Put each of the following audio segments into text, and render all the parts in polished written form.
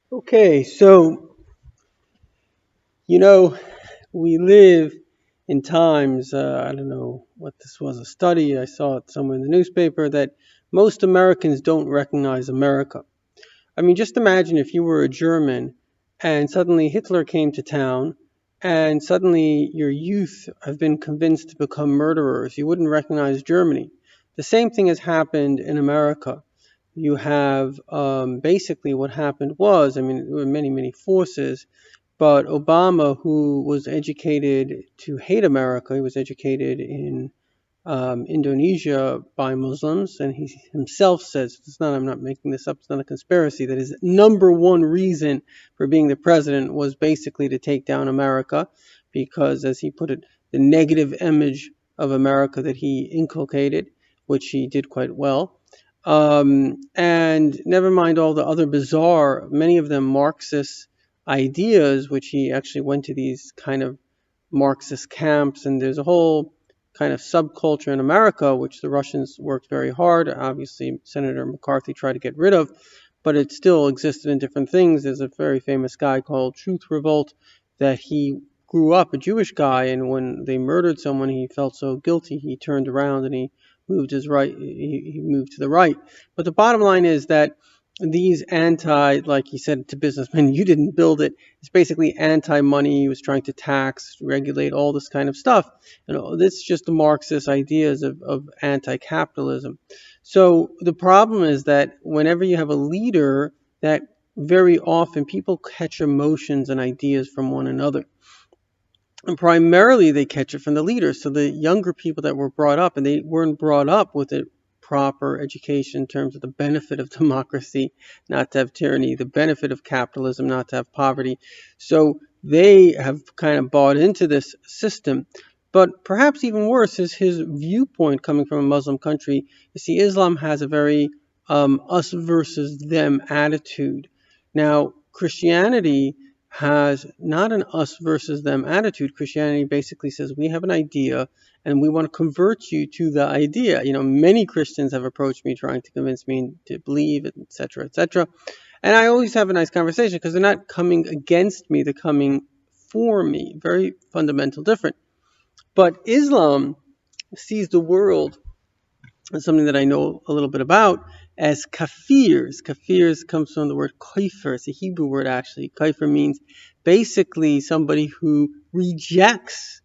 Okay, so, you know, we live in times, I don't know what this was, a study, I saw it somewhere in the newspaper, that most Americans don't recognize America. I mean, just imagine if you were a German and suddenly Hitler came to town and suddenly your youth have been convinced to become murderers. You wouldn't recognize Germany. The same thing has happened in America. You have basically what happened was, I mean, there were many, many forces, but Obama, who was educated to hate America, he was educated in Indonesia by Muslims, and he himself says it's not. I'm not making this up. It's not a conspiracy. That his number one reason for being the president was basically to take down America, because, as he put it, the negative image of America that he inculcated, which he did quite well. And never mind all the other bizarre, many of them Marxist ideas, which he actually went to these kind of Marxist camps, and there's a whole kind of subculture in America, which the Russians worked very hard. Obviously, Senator McCarthy tried to get rid of, but it still existed in different things. There's a very famous guy called Truth Revolt that he grew up a Jewish guy, and when they murdered someone, he felt so guilty. He turned around and he moved his right. He moved to the right. But the bottom line is that these anti, like he said to businessmen, you didn't build it. It's basically anti-money. He was trying to tax, regulate, all this kind of stuff. And this is just the Marxist ideas of anti-capitalism. So the problem is that whenever you have a leader, that very often people catch emotions and ideas from one another. And primarily they catch it from the leaders. So the younger people that were brought up, and they weren't brought up with a proper education in terms of the benefit of democracy, not to have tyranny, the benefit of capitalism, not to have poverty. So they have kind of bought into this system. But perhaps even worse is his viewpoint coming from a Muslim country. You see, Islam has a very us versus them attitude. Now, Christianity has not an us versus them attitude. Christianity basically says we have an idea and we want to convert you to the idea. Many Christians have approached me trying to convince me to believe, etc., etc. And I always have a nice conversation because they're not coming against me, they're coming for me. Very fundamental different. But Islam sees the world, and something that I know a little bit about, as kafirs. Kafirs comes from the word kafir. It's a Hebrew word, actually. Kafir means basically somebody who rejects,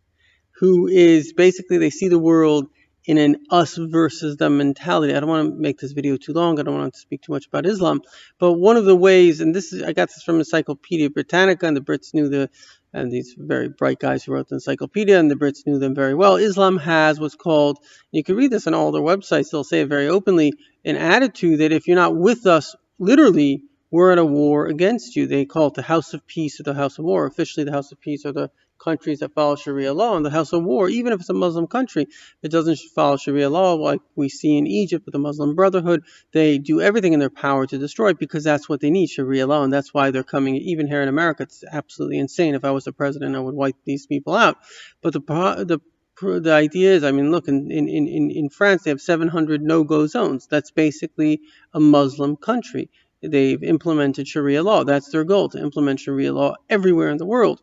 who is basically, they see the world in an us versus them mentality. I don't want to make this video too long. I don't want to speak too much about Islam. But one of the ways, and I got this from Encyclopedia Britannica, and the Brits knew and these very bright guys who wrote the encyclopedia, and the Brits knew them very well. Islam has what's called, you can read this on all their websites, they'll say it very openly, an attitude that if you're not with us, literally, we're at a war against you. They call it the House of Peace or the House of War. Officially, the House of Peace are the countries that follow Sharia law, and the House of War, even if it's a Muslim country, it doesn't follow Sharia law like we see in Egypt with the Muslim Brotherhood. They do everything in their power to destroy it because that's what they need, Sharia law, and that's why they're coming. Even here in America, it's absolutely insane. If I was the president, I would wipe these people out. But the idea is, I mean, look, in France, they have 700 no-go zones. That's basically a Muslim country. They've implemented Sharia law. That's their goal, to implement Sharia law everywhere in the world.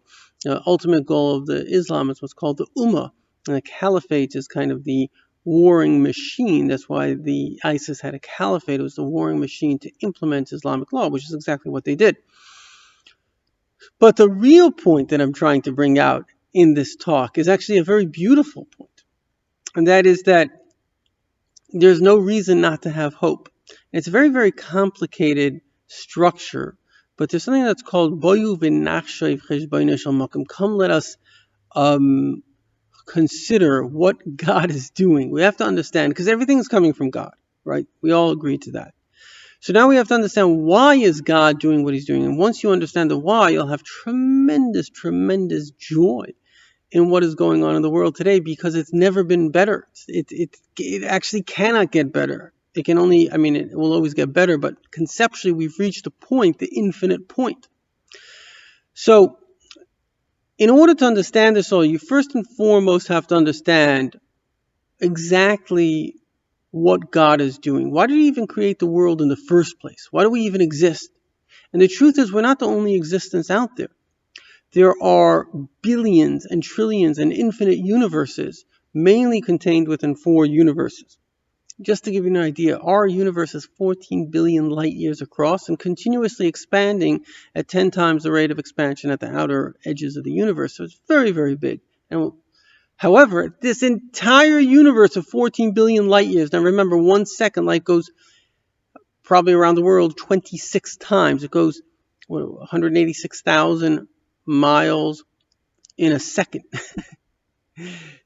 Ultimate goal of the Islam is what's called the Ummah. And the caliphate is kind of the warring machine. That's why the ISIS had a caliphate. It was the warring machine to implement Islamic law, which is exactly what they did. But the real point that I'm trying to bring out in this talk is actually a very beautiful point. And that is that there's no reason not to have hope. It's a very, very complicated structure, but there's something that's called Boyu v'nachshav cheshbon shel makom. Come, let us consider what God is doing. We have to understand, because everything's coming from God, right? We all agree to that. So now we have to understand, why is God doing what he's doing? And once you understand the why, you'll have tremendous, tremendous joy in what is going on in the world today, because it's never been better. It actually cannot get better. It can only, I mean, it will always get better, but conceptually we've reached a point, the infinite point. So in order to understand this all, you first and foremost have to understand exactly what God is doing. Why did he even create the world in the first place? Why do we even exist? And the truth is, we're not the only existence out there. There are billions and trillions and infinite universes, mainly contained within 4 universes. Just to give you an idea, our universe is 14 billion light years across and continuously expanding at 10 times the rate of expansion at the outer edges of the universe. So it's very, very big. And however, this entire universe of 14 billion light years, now remember, 1 second light goes probably around the world 26 times. It goes 186,000 miles in a second.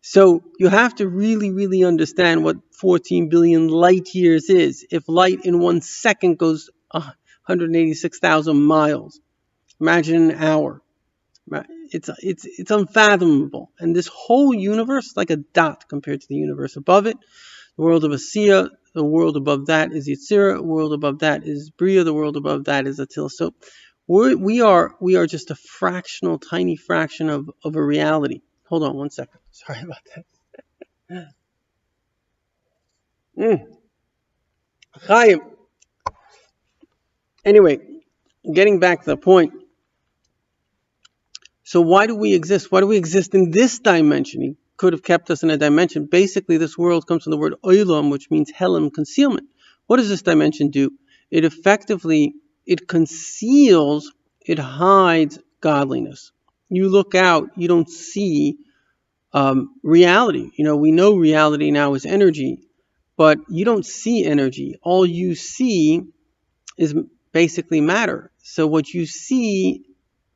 So you have to really, really understand what 14 billion light years is. If light in 1 second goes 186,000 miles, imagine an hour. It's unfathomable. And this whole universe is like a dot compared to the universe above it. The world of Asiya, the world above that is Yetzirah, the world above that is Bria, the world above that is Atil. So we are just a fractional, tiny fraction of a reality. Hold on 1 second. Sorry about that. Chaim. Anyway, getting back to the point. So why do we exist? Why do we exist in this dimension? He could have kept us in a dimension. Basically, this world comes from the word olam, which means helam, concealment. What does this dimension do? It effectively, it conceals, it hides godliness. You look out, you don't see reality. We know reality now is energy, but you don't see energy. All you see is basically matter. So what you see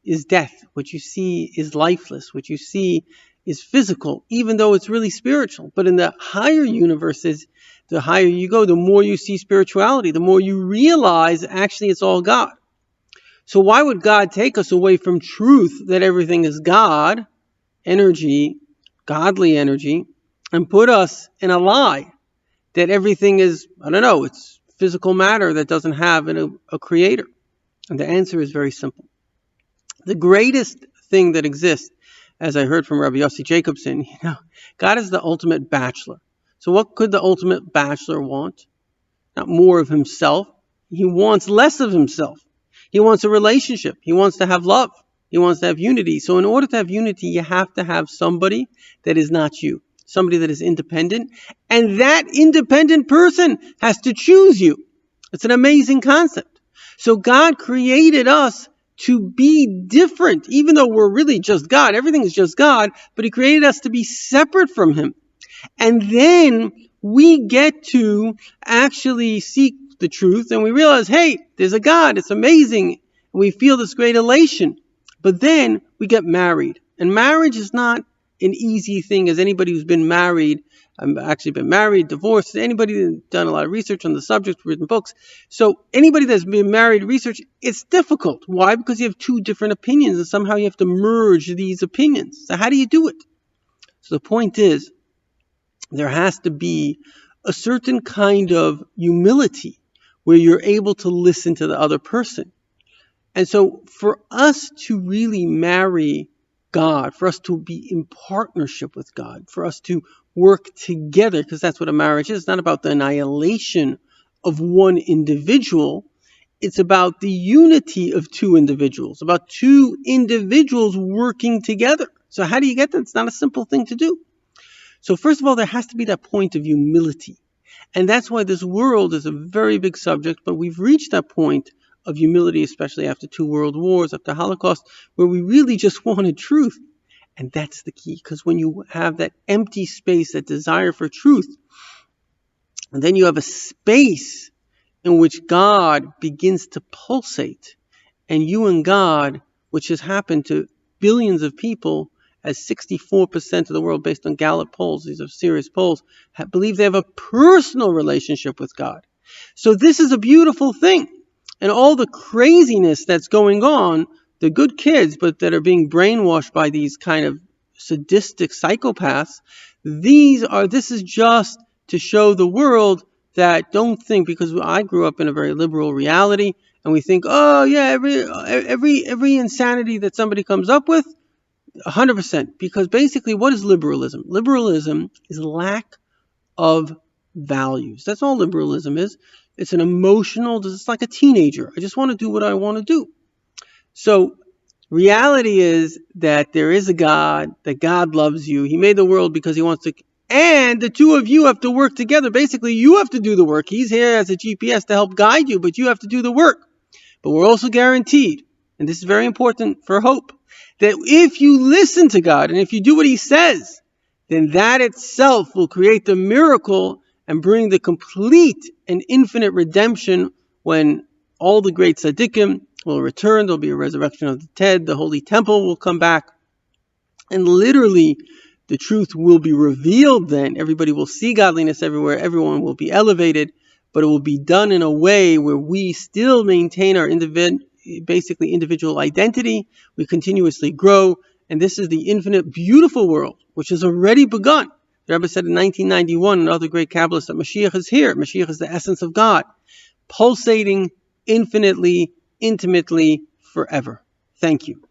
is death. What you see is lifeless. What you see is physical, even though it's really spiritual. But in the higher universes, the higher you go, the more you see spirituality, the more you realize actually it's all God. So why would God take us away from truth that everything is God, energy, godly energy, and put us in a lie that everything is, it's physical matter that doesn't have a creator? And the answer is very simple. The greatest thing that exists, as I heard from Rabbi Yossi Jacobson, God is the ultimate bachelor. So what could the ultimate bachelor want? Not more of himself. He wants less of himself. He wants a relationship. He wants to have love. He wants to have unity. So in order to have unity, you have to have somebody that is not you, somebody that is independent. And that independent person has to choose you. It's an amazing concept. So God created us to be different, even though we're really just God. Everything is just God, but He created us to be separate from Him. And then we get to actually seek the truth, and we realize, hey, there's a God. It's amazing. And we feel this great elation. But then we get married. And marriage is not an easy thing, as anybody who's been married, I've actually been married, divorced, anybody that's done a lot of research on the subject, written books. So anybody that's been married, research, it's difficult. Why? Because you have two different opinions, and somehow you have to merge these opinions. So how do you do it? So the point is, there has to be a certain kind of humility where you're able to listen to the other person. And so for us to really marry God, for us to be in partnership with God, for us to work together, because that's what a marriage is. It's not about the annihilation of one individual. It's about the unity of two individuals, about two individuals working together. So how do you get that? It's not a simple thing to do. So first of all, there has to be that point of humility. And that's why this world is a very big subject, but we've reached that point of humility, especially after 2 world wars, after Holocaust, where we really just wanted truth. And that's the key, because when you have that empty space, that desire for truth, and then you have a space in which God begins to pulsate, and you and God, which has happened to billions of people, as 64% of the world, based on Gallup polls, these are serious polls, believe they have a personal relationship with God. So this is a beautiful thing. And all the craziness that's going on, the good kids, but that are being brainwashed by these kind of sadistic psychopaths, this is just to show the world that don't think, because I grew up in a very liberal reality, and we think, oh yeah, every insanity that somebody comes up with, 100%. Because basically, what is liberalism? Liberalism is lack of values. That's all liberalism is. It's an emotional, it's like a teenager. I just want to do what I want to do. So reality is that there is a God, that God loves you. He made the world because he wants to, and the two of you have to work together. Basically, you have to do the work. He's here as a GPS to help guide you, but you have to do the work. But we're also guaranteed, and this is very important for hope, that if you listen to God and if you do what he says, then that itself will create the miracle and bring the complete and infinite redemption when all the great tzaddikim will return. There'll be a resurrection of the dead. The holy temple will come back. And literally, the truth will be revealed then. Everybody will see godliness everywhere. Everyone will be elevated. But it will be done in a way where we still maintain our basically individual identity. We continuously grow. And this is the infinite, beautiful world, which has already begun. The Rebbe said in 1991, another great Kabbalist, that Moshiach is here. Moshiach is the essence of God, pulsating infinitely, intimately, forever. Thank you.